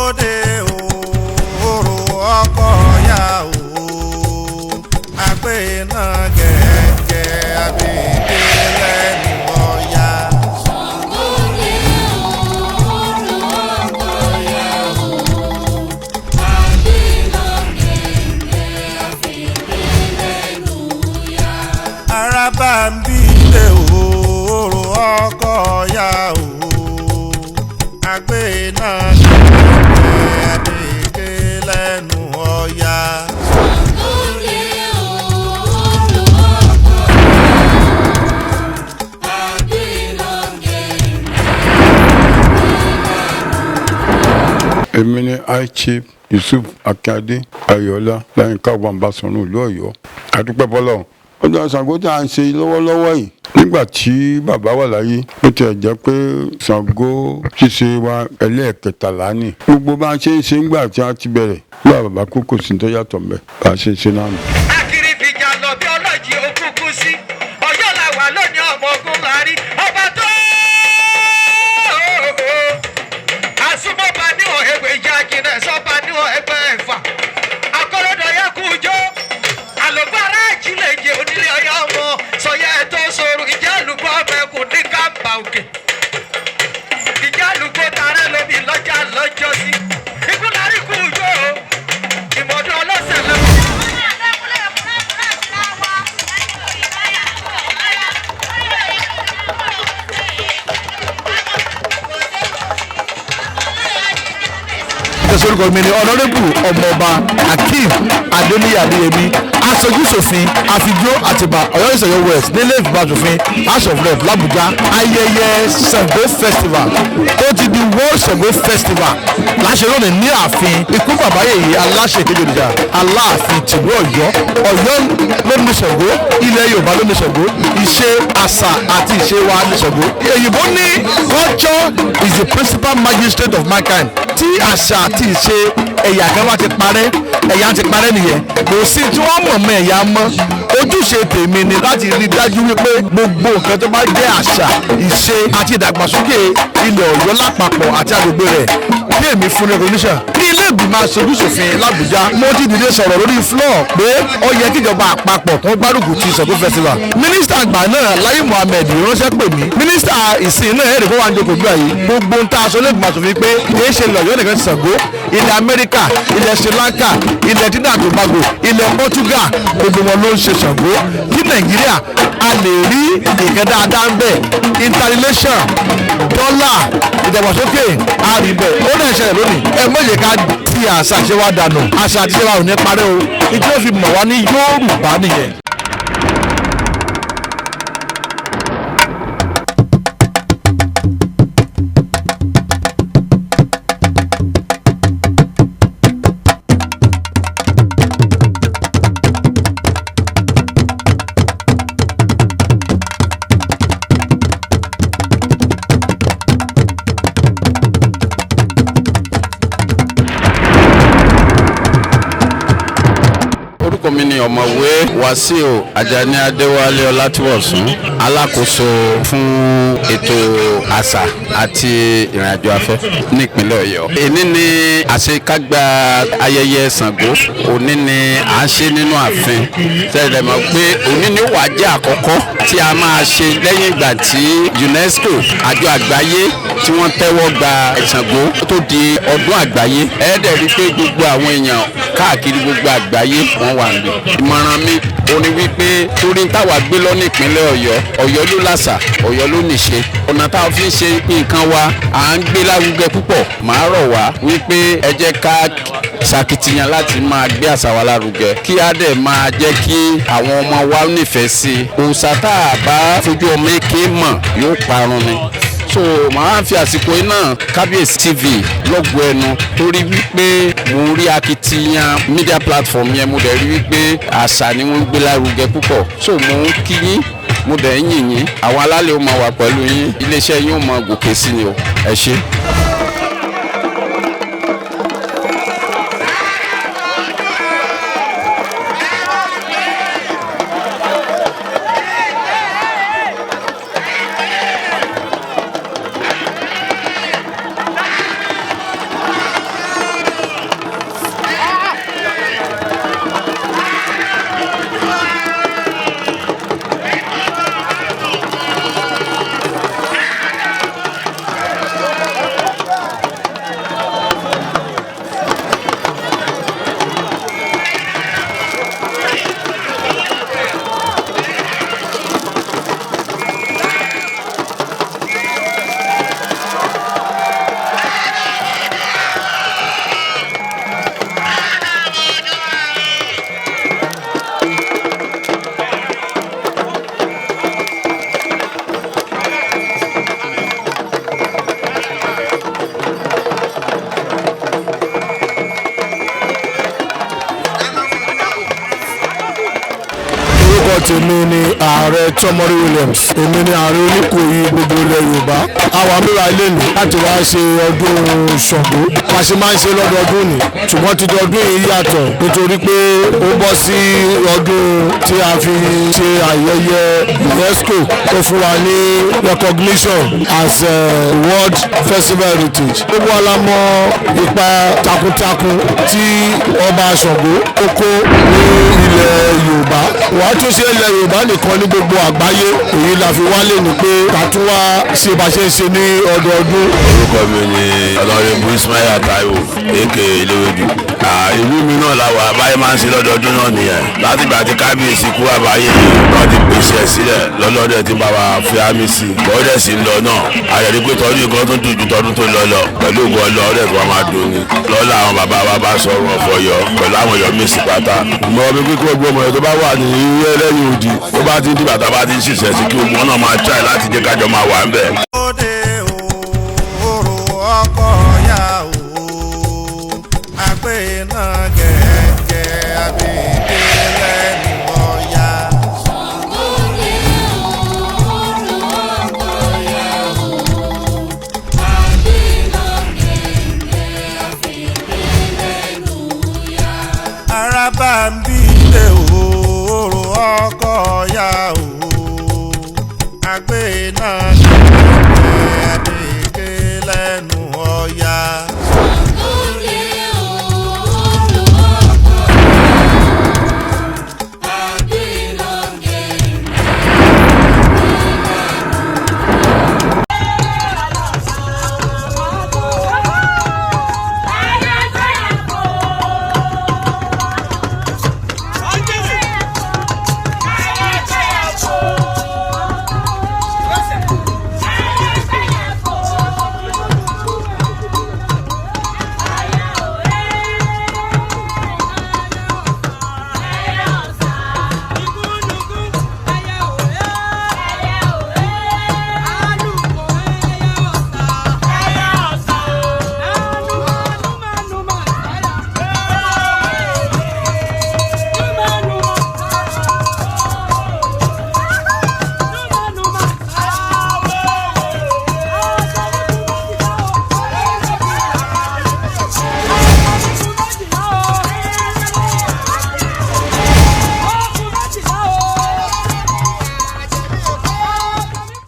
òde òòrò ọkọ ya o àgbẹ̀ náà gẹ̀ẹ́gẹ́ abèké lẹ́nu ọ̀ya. Òde òòrò ọkọ ya o àgbẹ̀ náà gẹ̀ẹ́gẹ́ abèké lẹ́nu ọ̀ya. Araba ń bí ilé òòrò ọkọ ya o àgbẹ̀ náà gẹ̀ẹ́gẹ́ abèké lẹ́nu ọ̀ya. Òde òòrò ọkọ ya o àgbẹ̀ náà gẹ̀ẹ́gẹ́. Èmi ni high chief Yusuf Akíade Ayọ̀ọ́lá Láyínká Ọbásanjọ́ ìlú Ọ̀yọ́. Adúpẹ́ fọ́lọ́run. Ọdún Ṣàngó tí a ń ṣe lọ́wọ́lọ́wọ́ yìí nígbà tí bàbá wà láyé ó tiẹ̀ jẹ́ pé Ṣàngó ṣíṣe wa ẹlẹ́ẹ̀kẹtàlá ni. Gbogbo bá a ṣe ń ṣe ńgbà tí a ti bẹ̀rẹ̀ nígbà bàbá kú kò sí tó yàtọ̀ mbẹ́ bá a ṣe ń ṣe náà nù. akiribija lọ bí ọlọ́jì òkùnkùn sí Ọ̀yọ́ la wà lónìí ọmọ ogun láàrin ọba tó àsùnmọ́ba níwọ̀n ẹgbẹ́ ìjà jìnnà sọ́ba níwọ̀n ẹgbẹ́ ẹ̀fà akọ́lọ́dọ̀ yẹ kú jó àlùbárà ìjìnlẹ̀ jẹ onílé Ọ̀yọ́ ọmọ sọyẹ tó sọ̀rọ̀ ìjà àlùkò ọmọkùn ní kámbà òkè ìjà àlùkò tààrẹ lómi lọ́jà lọ́jọ́ sí ikú lárí kú jó ìmọ̀dún ọlọ́sẹ̀ lọ́wọ́. Orúkọ mi ni Honorable Ọmọọba Akeem Adeniyi Adeyemi aṣojú-ṣòfin àfijó àtìbà Ọ̀yọ́ Ìṣẹ̀yọ West nílé ìgbìmọ̀ aṣòfin House of Rep l'Abuja. Ayẹyẹ Sango Festival tó ti di World Sango Festival láṣẹ lónìí ní ààfin ikú bàbá yèyé aláṣẹ ìkejì òrìṣà Aláàfin tìlú Ọ̀yọ́. Ọ̀yọ́ ló ní Ṣàngó, ilẹ̀ Yorùbá ló ní Ṣàngó, ìṣe àṣà àti ìṣe wa ní Ṣàngó. Èyìnbó ní culture is the principal magistrate of mankind. Tí àṣà àti ìṣe ẹ̀yà kan bá ti parẹ́ ẹ̀yà ti parẹ́ nìyẹn kò sí tí wọ́n mọ̀ mọ́ ẹ̀yà mọ́. Ojúṣe tèmi ni láti rí dájú wípé gbogbo nǹkan tó bá jẹ́ àṣà ìṣe àti ìdàgbàsókè ilẹ̀ Ọ̀yọ́ lápapọ̀ àti agbègbè rẹ̀ bí èmi fún recognition ní ilé ìgbìmọ̀ aṣojú-ṣòfin l'Abuja. Mo ti dìde sọ̀rọ̀ lórí floor pé ó yẹ kíjọba àpapọ̀ kan gbárùkù ti Ṣàngó festival. Mínísítà àgbà náà Láyé Mohammed ránṣẹ́ pè mí. Mínísítà ìsìn náà ẹ̀rì kó wà ní jókòó gbà yìí gbogbo ń ta aṣọ ilé ìgbìmọ̀ aṣòfin pé kì í ṣe lọ́yọ́ nìkan ti Ṣàngó, ilẹ̀ Amẹ́ríkà, ilẹ̀ Sri Lanka, ilẹ̀ Trinidad and Tobago, ilẹ̀ Portugal gbogbo wọn ló ń ṣe Ṣàngó. Ní Nàìjíríà a lè rí nǹkan dáadáa ń bẹ̀ interrelation dọ́là ìdàgbàsókè àríbẹ̀ ó náà ṣẹlẹ̀ lónìí. Ẹ mọ̀jẹ̀ ká ti àṣà ṣe wá dànù, àṣà àti ṣe wá ò ní parẹ́ o. Ìjọ fi mọ̀ wá ní Yorùbá nìyẹn. Orúkọ mi ni ọ̀mọ̀wé Wàsíù Àjàní Adéwálé Ọlátúbọ̀sún, alákòóso fún ètò àṣà àti ìrìnàjò afẹ́ nípínlẹ̀ Ọ̀yọ́. Èní ni àṣekágbá ayẹyẹ Ṣàngó, òní ni à ń ṣe nínú ààfin. Tẹ́lẹ̀ mọ̀ pé òní ni wàá jẹ́ àkọ́kọ́ tí a máa ṣe lẹ́yìn ìgbà tí UNESCO àjọ àgbáyé tí wọ́n tẹ́wọ́ gba Ṣàngó tó di ọdún àgbáyé. Ẹ̀ẹ́dẹ̀ rí pé gbogbo àwọn èèyàn káàkiri gbogbo àgbáyé wọ́n wà níbẹ̀. Ìmọ̀ràn mi ò ní wípé torí táwa gbé lọ ní ìpínlẹ̀ Ọ̀yọ́, Ọ̀yọ́ ló làṣà, Ọ̀yọ́ ló níṣe. Ọ̀nà tá a fi ń ṣe nǹkan wa à ń gbé lárugẹ púpọ̀. Màá rọ̀ wá wípé ẹ jẹ́ ká ṣàkìtìyàn láti máa gbé àṣà wa lárugẹ kí á dẹ̀ máa jẹ́ kí àwọn ọmọ wa nífẹ̀ẹ́ sí i. Òòṣà tá a bá fojú ọmọ èké mọ̀ yóò parun ni. So màá fi àsìkò yìí náà Kábíyèsí TV lọ́gbọ̀ ẹnu torí wípé mo rí akitiyan media platform yẹn, mo dẹ̀ rí wípé àṣà ni wọ́n ń gbé lárugẹ púpọ̀. So mo ń kí yín, mo dẹ̀ ń yìn yín, àwọn alálẹ̀ ó máa wà pẹ̀lú yín, iléeṣẹ́ yín ó máa gòkè sí ni o. Ẹ ṣé. tèmi ni ààrẹ Tọ́mọrí Williams, èmi ni ààrẹ Oníkòyí gbogbo ilẹ̀ Yorùbá. Àwa mìíràn ilé ní láti wá ṣe ọdún Ṣàngó bá ṣe máa ń ṣe lọ́dọọdún ni, ṣùgbọ́n títí ọdún yìí yàtọ̀ nítorí pé ó bọ́ sí ọdún tí a fi ṣe ayẹyẹ UNESCO tó fún wa ní recognition as a World Festival Heritage. Gbogbo alamọ ipa takuntakun tí ọba Ṣàngó tó kó ní ilẹ̀ Yorùbá. Wà á tún ṣe ilẹ̀ Yorùbá nìkan ní gbogbo àgbáyé. Èyí la fi wálé ni pé ká tún wá ṣe bá ṣe ń ṣe ní ọdọọdún. Orúkọ mi ni Ọlọ́run Ismail Taiwo èké Eléwédú. Ìlú mi náà la wà báyìí máa ń ṣe lọ́dọọdún náà nìyẹn. Láti ìgbà tí kábíyèsí kú àbáyé wọ́n ti pèsè ẹ̀ sílẹ̀ lọ́lọ́dẹ̀ tí bàbá fi àmì sí. Bọ́ọ̀dẹ̀ sì ń lọ náà. Àyẹ̀dí pé tọdún nǹkan tó dùn ju tọdún tó lọ lọ. Pẹ̀lú ògùn ọlọ́ọ̀dẹ̀ tó wà máa dùn ni. Lọ́la àwọn bàbá wa bá sọ̀rọ̀ ọ̀fọ̀ yọ pẹ̀lú àwọn yọ̀ mí sí pátá. Mọ̀ mi pé kí gbogbo ọmọ yẹn tó bá wà ní ilé ẹlẹ́yìn òdì tó bá ti ń dìgbà tá a bá ti ń ṣiṣẹ́ sí kí gbogbo wọn náà máa try láti jẹ́ kájọ máa wà ń bẹ̀. Òde òòrò ọkọ ya o, àgbẹ̀ náà gẹ̀ẹ́gẹ́ abèké lẹ́nu ọ̀ya. Araba ń bí ilé òòrò ọkọ ya o, àgbẹ̀ náà